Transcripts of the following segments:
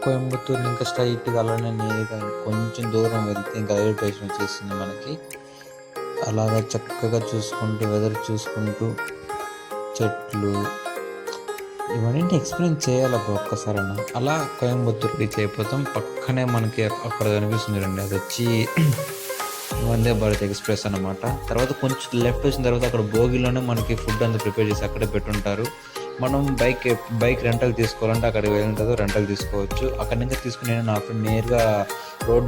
కోయంబత్తూరు ఇంకా స్ట్రైట్గా అలానే నేరుగా కొంచెం దూరం వెళ్తే ఇంకా రైల్వే స్టేషన్ వచ్చేసింది మనకి. అలాగా చక్కగా చూసుకుంటూ వెదర్ చూసుకుంటూ చెట్లు ఇవన్నీ ఎక్స్పీరియన్స్ చేయాలి ఒక్కసారైనా. అలా కోయంబత్తూరు రీచ్ అయిపోతాం. పక్కనే మనకి అక్కడ కనిపిస్తుంది రండి, అది వచ్చి వందే భారత్ ఎక్స్ప్రెస్ అనమాట. తర్వాత కొంచెం లెఫ్ట్ వచ్చిన తర్వాత అక్కడ భోగిలోనే మనకి ఫుడ్ అంతా ప్రిపేర్ చేసి అక్కడే పెట్టుంటారు. మనం బైక్ రెంటల్ తీసుకోవాలంటే అక్కడికి వెళ్ళిన తర్వాత రెంటల్ తీసుకోవచ్చు. అక్కడి నుంచి తీసుకుని నేను నా ఫ్రెండ్ నేరుగా రోడ్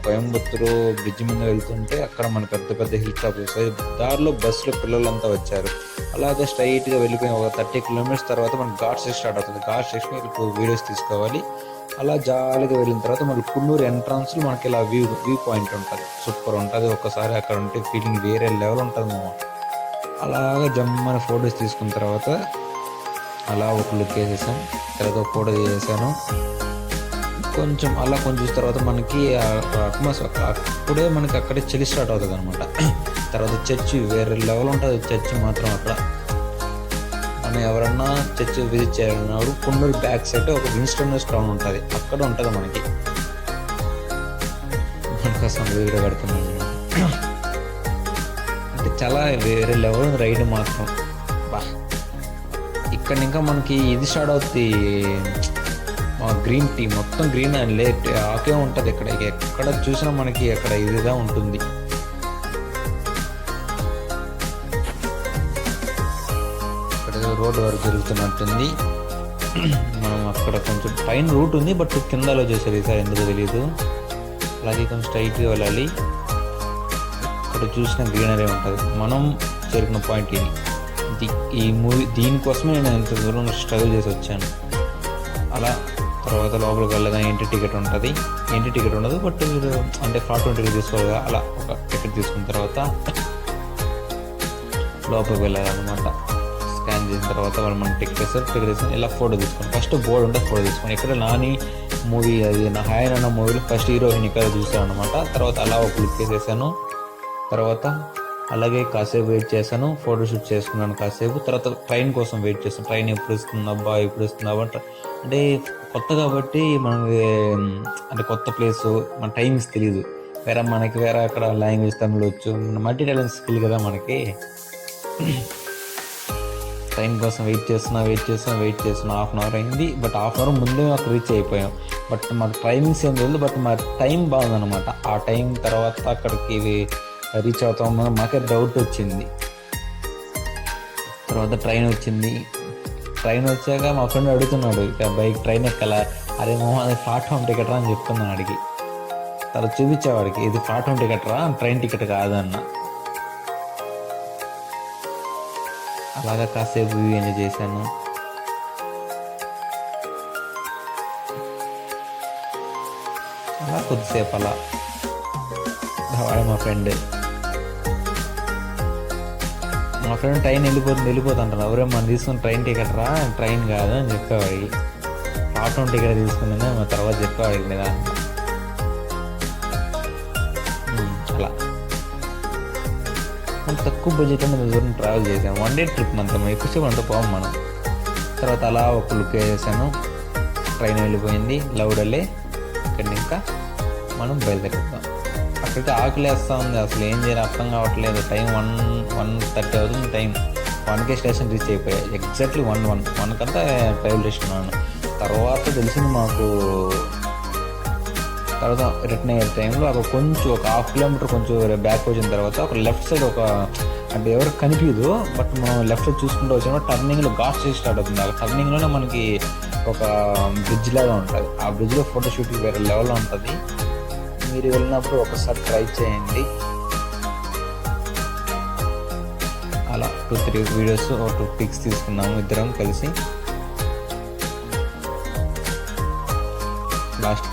కోయంబత్తూరు బ్రిడ్జ్ మీద వెళ్తుంటే అక్కడ మన పెద్ద పెద్ద హిల్ స్టాప్ వస్తాయి. దారిలో బస్సులో పిల్లలంతా వచ్చారు. అలాగే స్ట్రైట్గా వెళ్ళిపోయిన ఒక 30 కిలోమీటర్స్ తర్వాత మనకి ఘాట్ సెక్షన్ స్టార్ట్ అవుతుంది. ఘాట్ సెక్షన్ ఇప్పుడు వీడియోస్ తీసుకోవాలి. అలా జాలీగా వెళ్ళిన తర్వాత మళ్ళీ కున్నూరు ఎంట్రన్స్లో మనకి ఇలా వ్యూ పాయింట్ ఉంటుంది, సూపర్ ఉంటుంది. ఒక్కసారి అక్కడ ఉంటే ఫీలింగ్ వేరే లెవెల్ ఉంటుంది మామ. అలాగా జమ్మని ఫొటోస్ తీసుకున్న తర్వాత అలా ఒక లుక్ వేసేసాం. తర్వాత ఒక ఫోటో తీసేసాను. కొంచెం చూసిన తర్వాత మనకి అట్మాస్ఫియర్ అప్పుడే మనకి అక్కడే చలి స్టార్ట్ అవుతుంది అనమాట. తర్వాత చర్చి వేరే లెవెల్ ఉంటుంది. చర్చి మాత్రం అక్కడ మనం ఎవరన్నా చర్చి విజిట్ చేయాలన్నప్పుడు కున్నూరు బ్యాక్ సైడ్ ఒక విన్స్టన్ టౌన్ ఉంటుంది, అక్కడ ఉంటుంది మనకి. మనకోసం వీడియో కడుతున్నాను అంటే చాలా వేరే లెవెల్ రైడ్ మాత్రం. బా ఇక్కడ ఇంకా మనకి ఇది స్టార్ట్ అవుతుంది, గ్రీన్ టీ మొత్తం గ్రీన్ అండ్ లేట్ ఆకే ఉంటుంది. ఇక్కడ ఎక్కడ చూసినా మనకి అక్కడ ఇదిగా ఉంటుంది. రోడ్ వరకు జరుగుతున్నట్టుంది. మనం అక్కడ కొంచెం పైన రూట్ ఉంది, బట్ కిందలో చేశారు ఈసారి, ఎందుకో తెలియదు. అలాగే కొంచెం స్ట్రైట్గా వెళ్ళాలి. ఇక్కడ చూసిన గ్రీనరీ ఉంటుంది. మనం చేరుకున్న పాయింట్ ఇది. ఈ మూవీ దీనికోసమే నేను ఎంత దూరం స్ట్రగుల్ చేసి వచ్చాను. అలా తర్వాత లోపలికి వెళ్ళగా ఎంట్రీ టికెట్ ఉంటుంది. ఎంట్రీ టికెట్ ఉండదు, బట్ అంటే 420 తీసుకోవాలి. అలా ఒక టికెట్ తీసుకున్న తర్వాత లోపలికి వెళ్ళాలన్నమాట. స్కాన్ చేసిన తర్వాత వాళ్ళు మనం టికెట్ వేస్తారు. ఇలా ఫోటో తీసుకోండి. ఫస్ట్ బోర్డు ఉంటే ఫోటో తీసుకోండి. ఇక్కడ నాని మూవీ, అది నా హాయ్ అన్న మూవీలో ఫస్ట్ హీరోయిన్ ఇక్కడ చూసాను అనమాట. తర్వాత అలా ఒక లుక్ వేసేసాను. తర్వాత అలాగే కాసేపు వెయిట్ చేశాను, ఫోటోషూట్ చేసుకున్నాను కాసేపు. తర్వాత ట్రైన్ కోసం వెయిట్ చేస్తాను. ట్రైన్ ఎప్పుడు వస్తుందబ్బా అంటే కొత్త కాబట్టి మనకి, అంటే కొత్త ప్లేసు, మన టైమింగ్స్ తెలియదు. మనకి వేరే అక్కడ లాంగ్వేజ్ తమిళ వచ్చు, మల్టీ టాలెంట్ స్కిల్ కదా మనకి. ట్రైన్ కోసం వెయిట్ చేస్తున్నా 1/2 అవర్ అయింది. బట్ 1/2 అవర్ ముందే మాకు రీచ్ అయిపోయాం. బట్ మాకు టైమింగ్స్ ఏం తెలియదు, బట్ మా టైం బాగుందన్నమాట. ఆ టైం తర్వాత అక్కడికి రీచ్ అవుతామో మాకే డౌట్ వచ్చింది. తర్వాత ట్రైన్ వచ్చింది. ట్రైన్ వచ్చాక మా ఫ్రెండ్ అడుగుతున్నాడు, ఇక బైక్ ట్రైన్ ఎక్కలా. అదే మామ అది ప్లాట్ఫామ్ టికెట్ రా అని చెప్తున్నాను అడిగి. తర్వాత చూపించేవాడికి ఇది ప్లాట్ఫామ్ టికెట్ రా, ట్రైన్ టికెట్ కాదన్న. అలాగా కాసేపు వ్యూ ఎంజాయ్ చేశాను. అలా కొద్దిసేపు అలా వాడు మా ఫ్రెండ్ ట్రైన్ వెళ్ళిపోతుంటారు. ఎవరే మనం తీసుకున్న ట్రైన్ టికెట్ రా, ట్రైన్ కాదు అని చెప్పేవాడికి. ప్లాట్ఫామ్ టికెట్ తీసుకుందని మా తర్వాత చెప్పేవాడికి మీద. అలా మనం తక్కువ బడ్జెట్లో దూరం ట్రావెల్ చేసాము. 1 డే ట్రిప్ అంతా, ఎక్కువసేపు అంతా పోవం మనం. తర్వాత అలా ఒక లుక్ వేసాను. ట్రైన్ వెళ్ళిపోయింది లౌడలే. ఇక్కడ ఇంకా మనం బయలుదేరుతాం. అక్కడికి ఆకలేస్తూ ఉంది, అసలు ఏం చేయాలి అర్థం కావట్లేదు. టైం 1:30 అవుతుంది. టైం 1కే స్టేషన్ రీచ్ అయిపోయాయి. ఎగ్జాక్ట్లీ 1 కంతా రైల్వే స్టేషన్ ఉన్నాను. తర్వాత తెలిసింది మాకు. తర్వాత రిటర్న్ అయ్యే టైంలో అక్కడ కొంచెం ఒక 1/2 కిలోమీటర్ కొంచెం బ్యాక్ వచ్చిన తర్వాత ఒక లెఫ్ట్ సైడ్ అంటే ఎవరికి కనిపించదు, బట్ మనం లెఫ్ట్ సైడ్ చూసుకుంటూ వచ్చాము. టర్నింగ్లో ఘాట్ స్టేషన్ స్టార్ట్ అవుతుంది. ఆ టర్నింగ్లోనే మనకి ఒక బ్రిడ్జ్ లాగా ఉంటుంది. ఆ బ్రిడ్జ్లో ఫోటోషూట్ వేరే లెవెల్లో ఉంటుంది. మీరు వెళ్ళినప్పుడు ఒకసారి ట్రై చేయండి. అలా 2-3 వీడియోస్, 2 పిక్స్ తీసుకున్నాము ఇద్దరం కలిసి. లాస్ట్